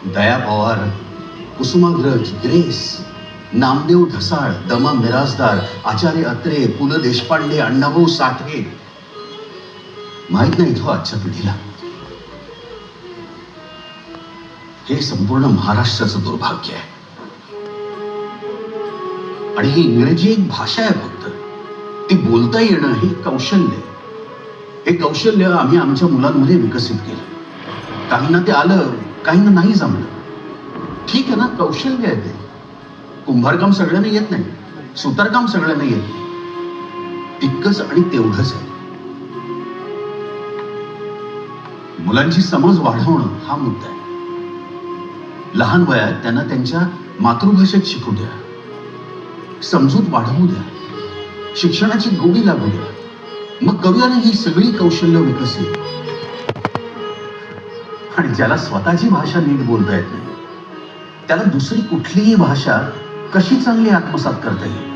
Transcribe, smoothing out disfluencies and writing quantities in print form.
Daya Pawar, Kusumagraj, grace, Namdev Dhasal, दमा मिरासदार, आचार्य अत्रे, पु ल देशपांडे, अण्णाभाऊ साठे, माहित नाही तो आजच्या पिढीला. हे संपूर्ण महाराष्ट्राचं दुर्भाग्य आहे. आणि ही इंग्रजी एक भाषा आहे फक्त, ती बोलता येणं हे कौशल्य आहे. हे कौशल्य आम्ही आमच्या मुलांमध्ये विकसित केलं. काहींना ते आलं, काहींना नाही जमलं. ठीक आहे ना, कौशल्य आहे ते. कुंभारकाम सगळ्यांना येत नाही, सुतारकाम सगळ्यांना येत नाही. तितकंच आणि तेवढंच आहे. मुलांची समज वाढवणं हा मुद्दा आहे. लहान वयात त्यांना त्यांच्या मातृभाषेत शिकू द्या, समजूत वाढवू द्या, शिक्षणाची गोडी लागू द्या. मग करूया ना ही सगळी कौशल्य विकसित. आणि ज्याला स्वतःची भाषा नीट बोलता येत नाही, त्याला दुसरी कुठलीही भाषा कशी चांगली आत्मसात करता येईल